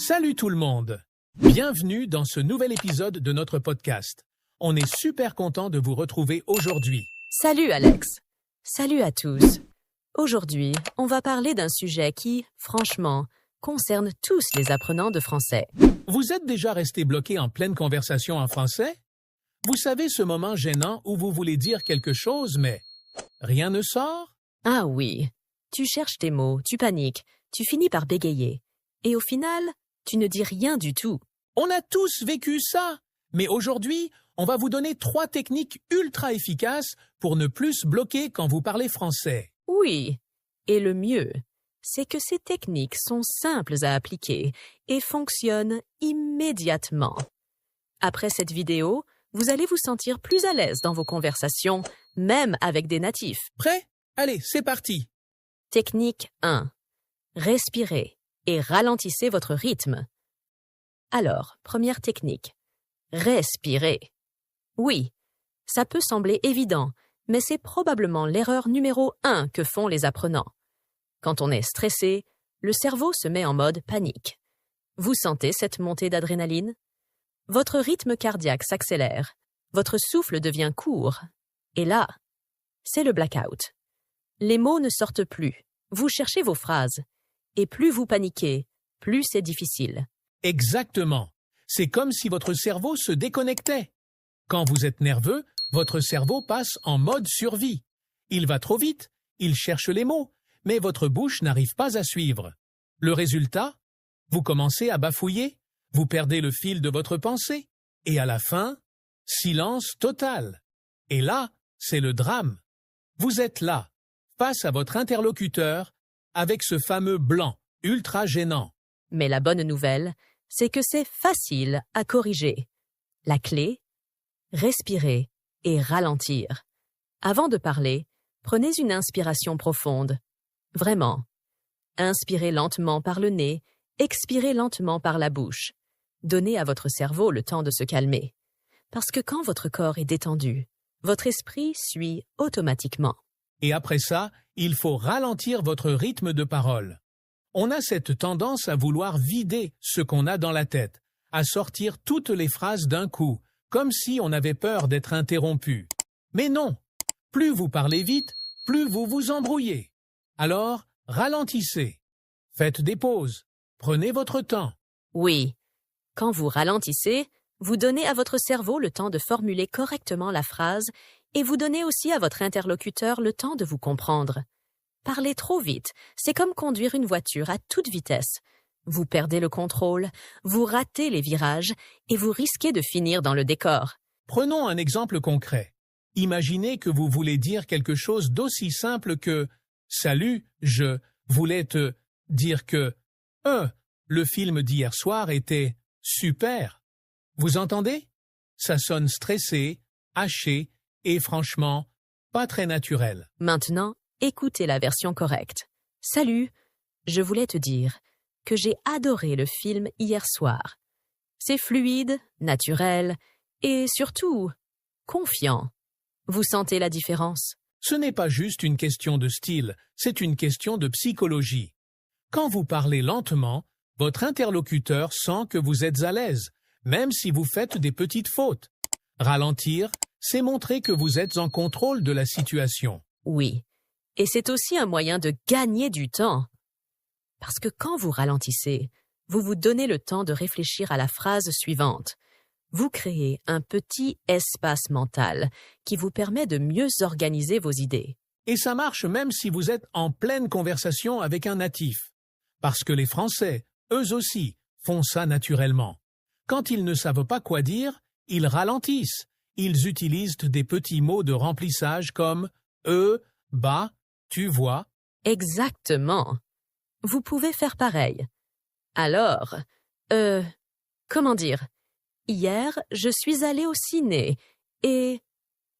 Salut tout le monde! Bienvenue dans ce nouvel épisode de notre podcast. On est super content de vous retrouver aujourd'hui. Salut Alex! Salut à tous! Aujourd'hui, on va parler d'un sujet qui, franchement, concerne tous les apprenants de français. Vous êtes déjà resté bloqué en pleine conversation en français? Vous savez ce moment gênant où vous voulez dire quelque chose, mais rien ne sort? Ah oui, tu cherches tes mots, tu paniques, tu finis par bégayer. Et au final, tu ne dis rien du tout. On a tous vécu ça! Mais aujourd'hui, on va vous donner 3 techniques ultra efficaces pour ne plus se bloquer quand vous parlez français. Oui, et le mieux, c'est que ces techniques sont simples à appliquer et fonctionnent immédiatement. Après cette vidéo, vous allez vous sentir plus à l'aise dans vos conversations, même avec des natifs. Prêt? Allez, c'est parti! Technique 1. Respirez et ralentissez votre rythme. Alors, première technique. Respirez. Oui, ça peut sembler évident, mais c'est probablement l'erreur numéro 1 que font les apprenants. Quand on est stressé, le cerveau se met en mode panique. Vous sentez cette montée d'adrénaline? Votre rythme cardiaque s'accélère, votre souffle devient court. Et là, c'est le blackout. Les mots ne sortent plus, vous cherchez vos phrases. Et plus vous paniquez, plus c'est difficile. Exactement. C'est comme si votre cerveau se déconnectait. Quand vous êtes nerveux, votre cerveau passe en mode survie. Il va trop vite, il cherche les mots, mais votre bouche n'arrive pas à suivre. Le résultat? Vous commencez à bafouiller, vous perdez le fil de votre pensée, et à la fin, silence total. Et là, c'est le drame. Vous êtes là, face à votre interlocuteur, avec ce fameux blanc, ultra gênant. Mais la bonne nouvelle, c'est que c'est facile à corriger. La clé? Respirer et ralentir. Avant de parler, prenez une inspiration profonde. Vraiment. Inspirez lentement par le nez, expirez lentement par la bouche. Donnez à votre cerveau le temps de se calmer. Parce que quand votre corps est détendu, votre esprit suit automatiquement. Et après ça, il faut ralentir votre rythme de parole. On a cette tendance à vouloir vider ce qu'on a dans la tête, à sortir toutes les phrases d'un coup, comme si on avait peur d'être interrompu. Mais non! Plus vous parlez vite, plus vous vous embrouillez. Alors, ralentissez. Faites des pauses. Prenez votre temps. Oui. Quand vous ralentissez, vous donnez à votre cerveau le temps de formuler correctement la phrase et vous donnez aussi à votre interlocuteur le temps de vous comprendre. Parler trop vite, c'est comme conduire une voiture à toute vitesse. Vous perdez le contrôle, vous ratez les virages et vous risquez de finir dans le décor. Prenons un exemple concret. Imaginez que vous voulez dire quelque chose d'aussi simple que « Salut, je voulais te dire que le film d'hier soir était super ». Vous entendez? Ça sonne stressé, haché et franchement, pas très naturel. Maintenant, écoutez la version correcte. Salut, je voulais te dire que j'ai adoré le film hier soir. C'est fluide, naturel et surtout confiant. Vous sentez la différence? Ce n'est pas juste une question de style, c'est une question de psychologie. Quand vous parlez lentement, votre interlocuteur sent que vous êtes à l'aise, même si vous faites des petites fautes. Ralentir, c'est montrer que vous êtes en contrôle de la situation. Oui, et c'est aussi un moyen de gagner du temps. Parce que quand vous ralentissez, vous vous donnez le temps de réfléchir à la phrase suivante. Vous créez un petit espace mental qui vous permet de mieux organiser vos idées. Et ça marche même si vous êtes en pleine conversation avec un natif. Parce que les Français, eux aussi, font ça naturellement. Quand ils ne savent pas quoi dire, ils ralentissent. Ils utilisent des petits mots de remplissage comme « bah »,« tu vois ». Exactement. Vous pouvez faire pareil. Alors, comment dire? Hier, je suis allée au ciné et...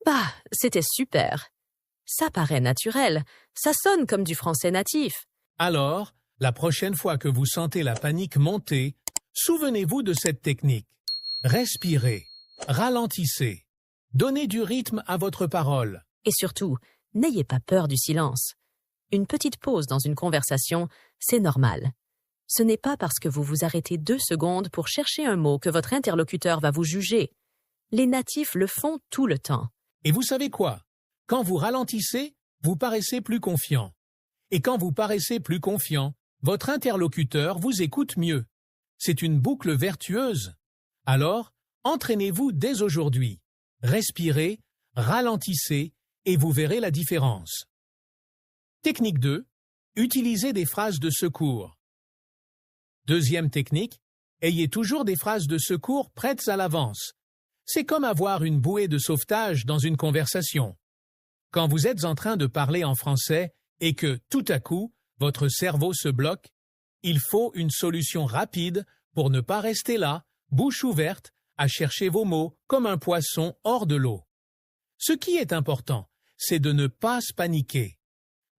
bah, c'était super. Ça paraît naturel, ça sonne comme du français natif. Alors, la prochaine fois que vous sentez la panique monter, souvenez-vous de cette technique. Respirez, ralentissez, donnez du rythme à votre parole. Et surtout, n'ayez pas peur du silence. Une petite pause dans une conversation, c'est normal. Ce n'est pas parce que vous vous arrêtez 2 secondes pour chercher un mot que votre interlocuteur va vous juger. Les natifs le font tout le temps. Et vous savez quoi? Quand vous ralentissez, vous paraissez plus confiant. Et quand vous paraissez plus confiant, votre interlocuteur vous écoute mieux. C'est une boucle vertueuse. Alors, entraînez-vous dès aujourd'hui. Respirez, ralentissez et vous verrez la différence. Technique 2. Utilisez des phrases de secours. Deuxième technique, ayez toujours des phrases de secours prêtes à l'avance. C'est comme avoir une bouée de sauvetage dans une conversation. Quand vous êtes en train de parler en français et que, tout à coup, votre cerveau se bloque, il faut une solution rapide pour ne pas rester là, bouche ouverte, à chercher vos mots comme un poisson hors de l'eau. Ce qui est important, c'est de ne pas se paniquer.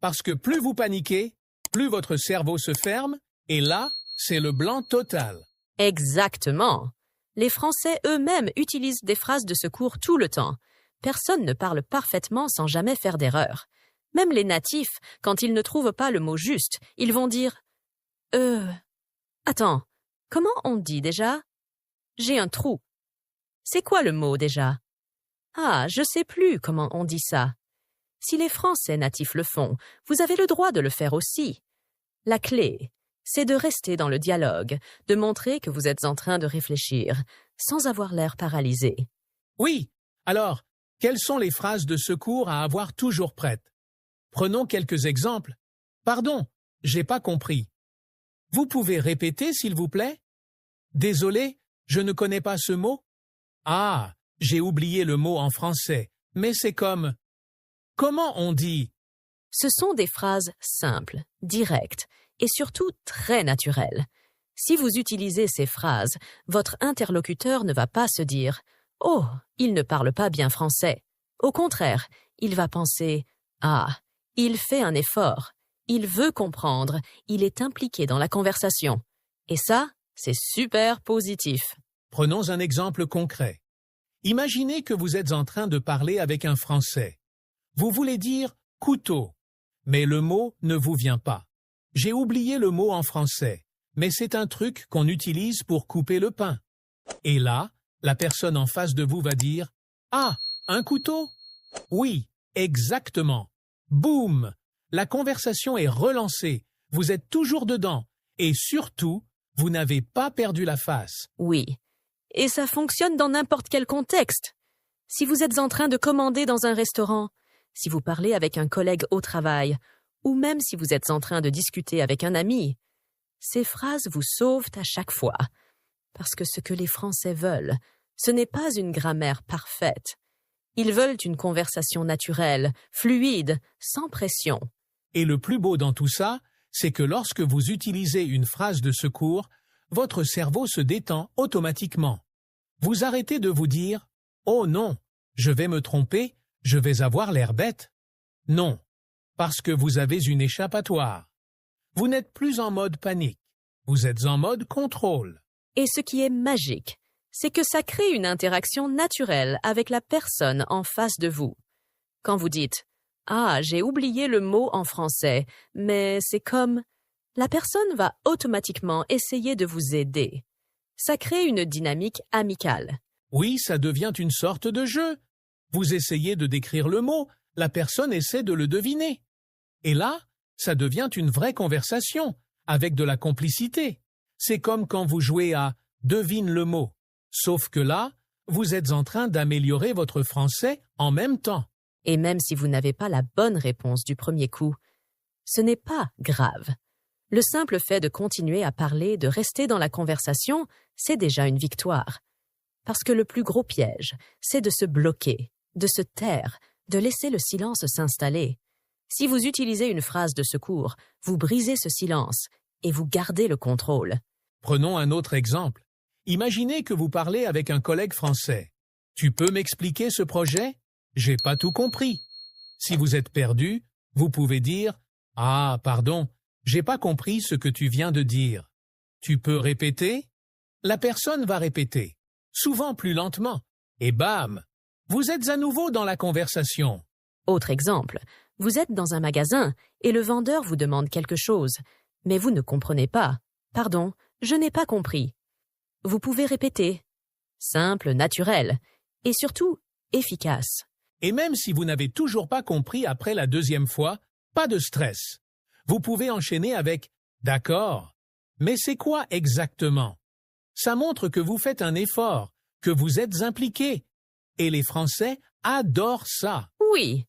Parce que plus vous paniquez, plus votre cerveau se ferme, et là, c'est le blanc total. Exactement. Les Français eux-mêmes utilisent des phrases de secours tout le temps. Personne ne parle parfaitement sans jamais faire d'erreur. Même les natifs, quand ils ne trouvent pas le mot juste, ils vont dire « Attends, comment on dit déjà? J'ai un trou. C'est quoi le mot déjà? Ah, je sais plus comment on dit ça. » Si les Français natifs le font, vous avez le droit de le faire aussi. La clé, c'est de rester dans le dialogue, de montrer que vous êtes en train de réfléchir, sans avoir l'air paralysé. Oui, alors, quelles sont les phrases de secours à avoir toujours prêtes? Prenons quelques exemples. Pardon, j'ai pas compris. Vous pouvez répéter, s'il vous plaît? Désolé, je ne connais pas ce mot. Ah, j'ai oublié le mot en français, mais c'est comme... Comment on dit? Ce sont des phrases simples, directes et surtout très naturelles. Si vous utilisez ces phrases, votre interlocuteur ne va pas se dire « Oh, il ne parle pas bien français ». Au contraire, il va penser « Ah, il fait un effort, il veut comprendre, il est impliqué dans la conversation ». Et ça, c'est super positif. Prenons un exemple concret. Imaginez que vous êtes en train de parler avec un Français. Vous voulez dire « couteau », mais le mot ne vous vient pas. J'ai oublié le mot en français, mais c'est un truc qu'on utilise pour couper le pain. Et là, la personne en face de vous va dire « Ah, un couteau ?» Oui, exactement. Boum! La conversation est relancée, vous êtes toujours dedans, et surtout, vous n'avez pas perdu la face. Oui, et ça fonctionne dans n'importe quel contexte. Si vous êtes en train de commander dans un restaurant, si vous parlez avec un collègue au travail, ou même si vous êtes en train de discuter avec un ami, ces phrases vous sauvent à chaque fois. Parce que ce que les Français veulent, ce n'est pas une grammaire parfaite. Ils veulent une conversation naturelle, fluide, sans pression. Et le plus beau dans tout ça, c'est que lorsque vous utilisez une phrase de secours, votre cerveau se détend automatiquement. Vous arrêtez de vous dire « Oh non, je vais me tromper, je vais avoir l'air bête. » Non, parce que vous avez une échappatoire. Vous n'êtes plus en mode panique, vous êtes en mode contrôle. Et ce qui est magique, c'est que ça crée une interaction naturelle avec la personne en face de vous. Quand vous dites « Ah, j'ai oublié le mot en français, mais c'est comme… », la personne va automatiquement essayer de vous aider. Ça crée une dynamique amicale. Oui, ça devient une sorte de jeu. Vous essayez de décrire le mot, la personne essaie de le deviner. Et là, ça devient une vraie conversation, avec de la complicité. C'est comme quand vous jouez à « devine le mot », sauf que là, vous êtes en train d'améliorer votre français en même temps. Et même si vous n'avez pas la bonne réponse du premier coup, ce n'est pas grave. Le simple fait de continuer à parler, de rester dans la conversation, c'est déjà une victoire. Parce que le plus gros piège, c'est de se bloquer, de se taire, de laisser le silence s'installer. Si vous utilisez une phrase de secours, vous brisez ce silence et vous gardez le contrôle. Prenons un autre exemple. Imaginez que vous parlez avec un collègue français. « Tu peux m'expliquer ce projet? J'ai pas tout compris. » Si vous êtes perdu, vous pouvez dire « Ah, pardon, j'ai pas compris ce que tu viens de dire. Tu peux répéter? » La personne va répéter, souvent plus lentement, et bam, vous êtes à nouveau dans la conversation. Autre exemple, vous êtes dans un magasin et le vendeur vous demande quelque chose, mais vous ne comprenez pas. Pardon, je n'ai pas compris. Vous pouvez répéter. Simple, naturel et surtout efficace. Et même si vous n'avez toujours pas compris après la deuxième fois, pas de stress. Vous pouvez enchaîner avec « D'accord, mais c'est quoi exactement ?» Ça montre que vous faites un effort, que vous êtes impliqué. Et les Français adorent ça. Oui,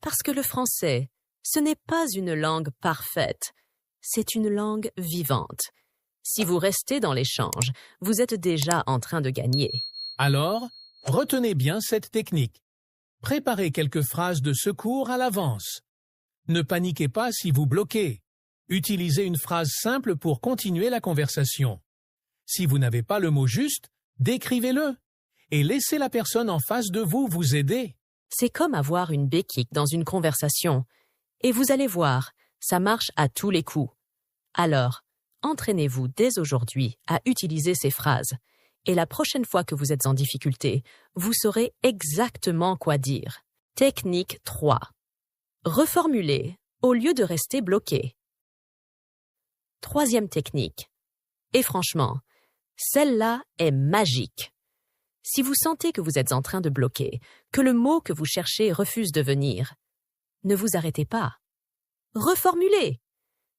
parce que le français, ce n'est pas une langue parfaite, c'est une langue vivante. Si vous restez dans l'échange, vous êtes déjà en train de gagner. Alors, retenez bien cette technique. Préparez quelques phrases de secours à l'avance. Ne paniquez pas si vous bloquez. Utilisez une phrase simple pour continuer la conversation. Si vous n'avez pas le mot juste, décrivez-le et laissez la personne en face de vous aider. C'est comme avoir une béquille dans une conversation. Et vous allez voir, ça marche à tous les coups. Alors, entraînez-vous dès aujourd'hui à utiliser ces phrases. Et la prochaine fois que vous êtes en difficulté, vous saurez exactement quoi dire. Technique 3. Reformuler au lieu de rester bloqué. Troisième technique. Et franchement, celle-là est magique. Si vous sentez que vous êtes en train de bloquer, que le mot que vous cherchez refuse de venir, ne vous arrêtez pas. Reformulez.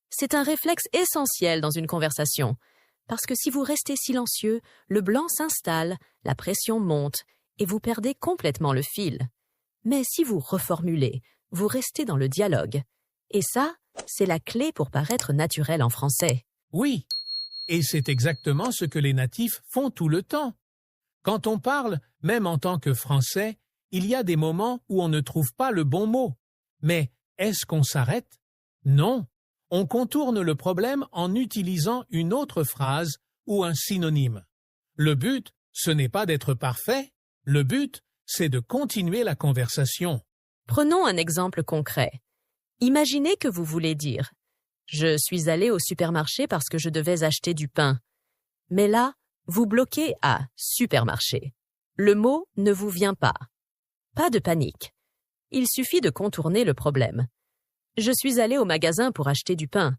C'est un réflexe essentiel dans une conversation, parce que si vous restez silencieux, le blanc s'installe, la pression monte, et vous perdez complètement le fil. Mais si vous reformulez, vous restez dans le dialogue. Et ça, c'est la clé pour paraître naturel en français. Oui, et c'est exactement ce que les natifs font tout le temps. Quand on parle, même en tant que Français, il y a des moments où on ne trouve pas le bon mot. Mais est-ce qu'on s'arrête? Non. On contourne le problème en utilisant une autre phrase ou un synonyme. Le but, ce n'est pas d'être parfait. Le but, c'est de continuer la conversation. Prenons un exemple concret. Imaginez que vous voulez dire « Je suis allé au supermarché parce que je devais acheter du pain. » Mais là, vous bloquez à « supermarché ». Le mot ne vous vient pas. Pas de panique. Il suffit de contourner le problème. Je suis allé au magasin pour acheter du pain.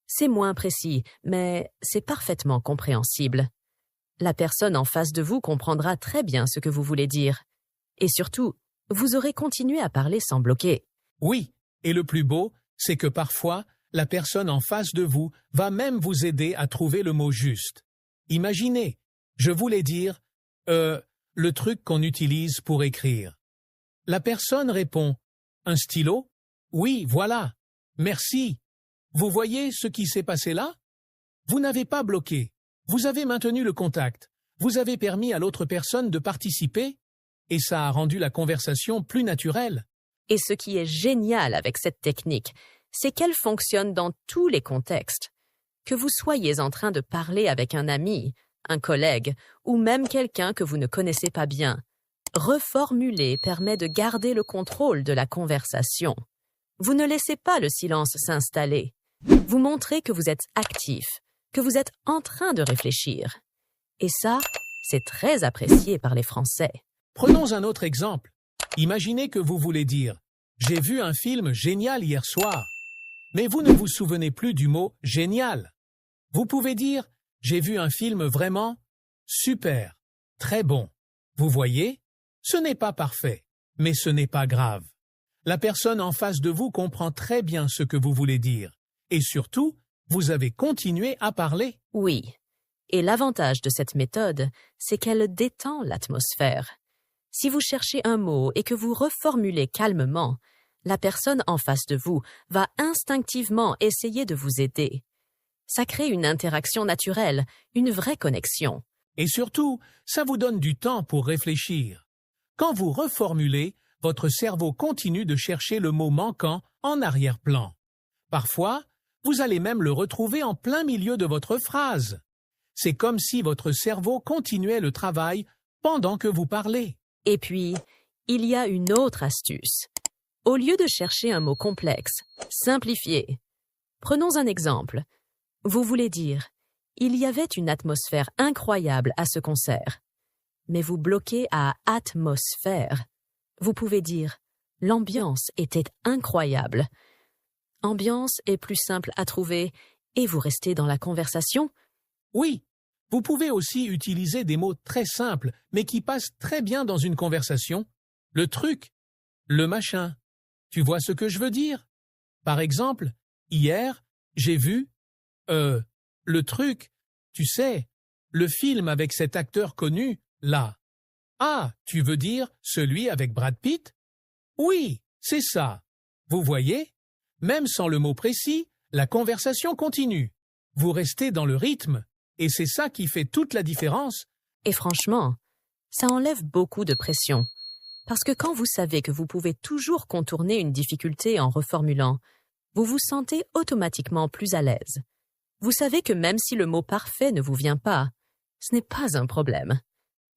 C'est moins précis, mais c'est parfaitement compréhensible. La personne en face de vous comprendra très bien ce que vous voulez dire. Et surtout, vous aurez continué à parler sans bloquer. Oui, et le plus beau, c'est que parfois, la personne en face de vous va même vous aider à trouver le mot juste. Imaginez, je voulais dire le truc qu'on utilise pour écrire. La personne répond « Un stylo? Oui, voilà. Merci. Vous voyez ce qui s'est passé là? Vous n'avez pas bloqué. Vous avez maintenu le contact. Vous avez permis à l'autre personne de participer et ça a rendu la conversation plus naturelle. » Et ce qui est génial avec cette technique, c'est qu'elle fonctionne dans tous les contextes. Que vous soyez en train de parler avec un ami, un collègue ou même quelqu'un que vous ne connaissez pas bien, reformuler permet de garder le contrôle de la conversation. Vous ne laissez pas le silence s'installer. Vous montrez que vous êtes actif, que vous êtes en train de réfléchir. Et ça, c'est très apprécié par les Français. Prenons un autre exemple. Imaginez que vous voulez dire « J'ai vu un film génial hier soir », mais vous ne vous souvenez plus du mot « génial ». Vous pouvez dire « J'ai vu un film vraiment super, très bon ». Vous voyez, ce n'est pas parfait, mais ce n'est pas grave. La personne en face de vous comprend très bien ce que vous voulez dire. Et surtout, vous avez continué à parler. Oui. Et l'avantage de cette méthode, c'est qu'elle détend l'atmosphère. Si vous cherchez un mot et que vous reformulez calmement, la personne en face de vous va instinctivement essayer de vous aider. Ça crée une interaction naturelle, une vraie connexion. Et surtout, ça vous donne du temps pour réfléchir. Quand vous reformulez, votre cerveau continue de chercher le mot manquant en arrière-plan. Parfois, vous allez même le retrouver en plein milieu de votre phrase. C'est comme si votre cerveau continuait le travail pendant que vous parlez. Et puis, il y a une autre astuce. Au lieu de chercher un mot complexe, simplifiez. Prenons un exemple. Vous voulez dire « Il y avait une atmosphère incroyable à ce concert ». Mais vous bloquez à « atmosphère ». Vous pouvez dire « L'ambiance était incroyable ». Ambiance est plus simple à trouver Et vous restez dans la conversation? Oui, vous pouvez aussi utiliser des mots très simples, mais qui passent très bien dans une conversation. Le truc, le machin. Tu vois ce que je veux dire? Par exemple, hier, j'ai vu, le truc, tu sais, le film avec cet acteur connu, là. Ah, tu veux dire celui avec Brad Pitt? Oui, c'est ça. Vous voyez? Même sans le mot précis, la conversation continue. Vous restez dans le rythme, et c'est ça qui fait toute la différence. Et franchement, ça enlève beaucoup de pression. Parce que quand vous savez que vous pouvez toujours contourner une difficulté en reformulant, vous vous sentez automatiquement plus à l'aise. Vous savez que même si le mot parfait ne vous vient pas, ce n'est pas un problème.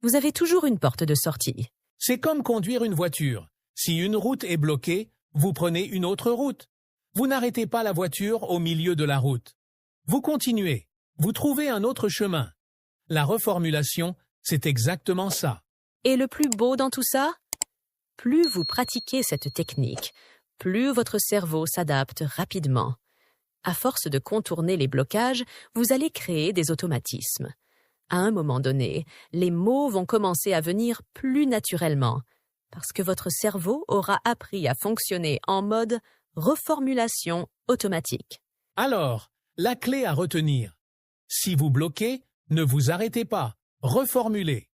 Vous avez toujours une porte de sortie. C'est comme conduire une voiture. Si une route est bloquée, vous prenez une autre route. Vous n'arrêtez pas la voiture au milieu de la route. Vous continuez. Vous trouvez un autre chemin. La reformulation, c'est exactement ça. Et le plus beau dans tout ça? Plus vous pratiquez cette technique, plus votre cerveau s'adapte rapidement. À force de contourner les blocages, vous allez créer des automatismes. À un moment donné, les mots vont commencer à venir plus naturellement, parce que votre cerveau aura appris à fonctionner en mode reformulation automatique. Alors, la clé à retenir. Si vous bloquez, ne vous arrêtez pas. Reformulez.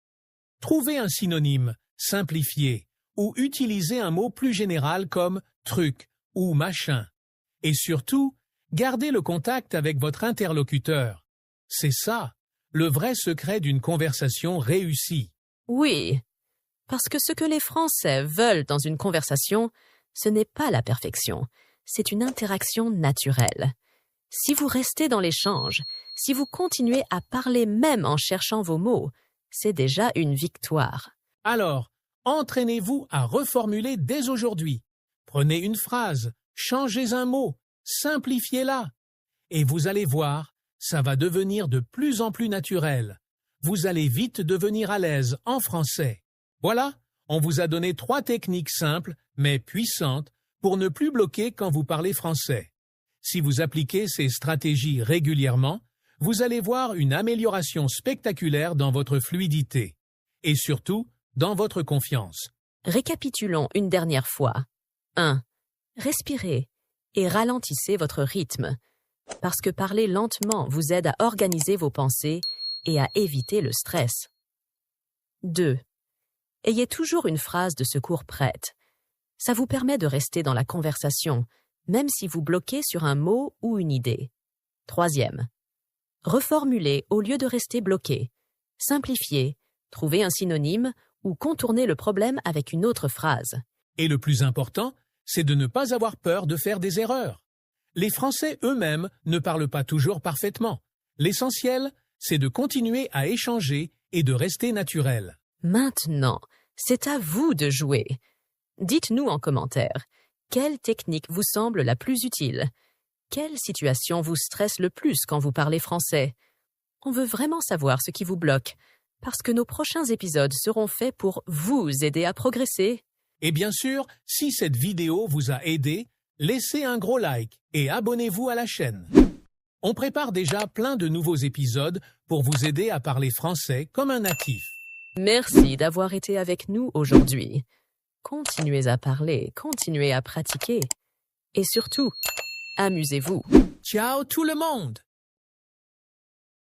Trouvez un synonyme, simplifiez, ou utilisez un mot plus général comme truc ou machin. Et surtout, gardez le contact avec votre interlocuteur. C'est ça, le vrai secret d'une conversation réussie. Oui, parce que ce que les Français veulent dans une conversation, ce n'est pas la perfection, c'est une interaction naturelle. Si vous restez dans l'échange, si vous continuez à parler même en cherchant vos mots, c'est déjà une victoire. Alors, entraînez-vous à reformuler dès aujourd'hui. Prenez une phrase, changez un mot, simplifiez-la. Et vous allez voir, ça va devenir de plus en plus naturel. Vous allez vite devenir à l'aise en français. Voilà, on vous a donné 3 techniques simples, mais puissantes, pour ne plus bloquer quand vous parlez français. Si vous appliquez ces stratégies régulièrement, vous allez voir une amélioration spectaculaire dans votre fluidité. Et surtout, dans votre confiance. Récapitulons une dernière fois. 1. Respirez et ralentissez votre rythme, parce que parler lentement vous aide à organiser vos pensées et à éviter le stress. 2. Ayez toujours une phrase de secours prête. Ça vous permet de rester dans la conversation, même si vous bloquez sur un mot ou une idée. 3. Reformulez au lieu de rester bloqué. Simplifiez, trouvez un synonyme ou contournez le problème avec une autre phrase. Et le plus important, c'est de ne pas avoir peur de faire des erreurs. Les Français eux-mêmes ne parlent pas toujours parfaitement. L'essentiel, c'est de continuer à échanger et de rester naturel. Maintenant, c'est à vous de jouer. Dites-nous en commentaire, quelle technique vous semble la plus utile? Quelle situation vous stresse le plus quand vous parlez français? On veut vraiment savoir ce qui vous bloque, parce que nos prochains épisodes seront faits pour vous aider à progresser. Et bien sûr, si cette vidéo vous a aidé, laissez un gros like et abonnez-vous à la chaîne. On prépare déjà plein de nouveaux épisodes pour vous aider à parler français comme un natif. Merci d'avoir été avec nous aujourd'hui. Continuez à parler, continuez à pratiquer. Et surtout, amusez-vous. Ciao tout le monde!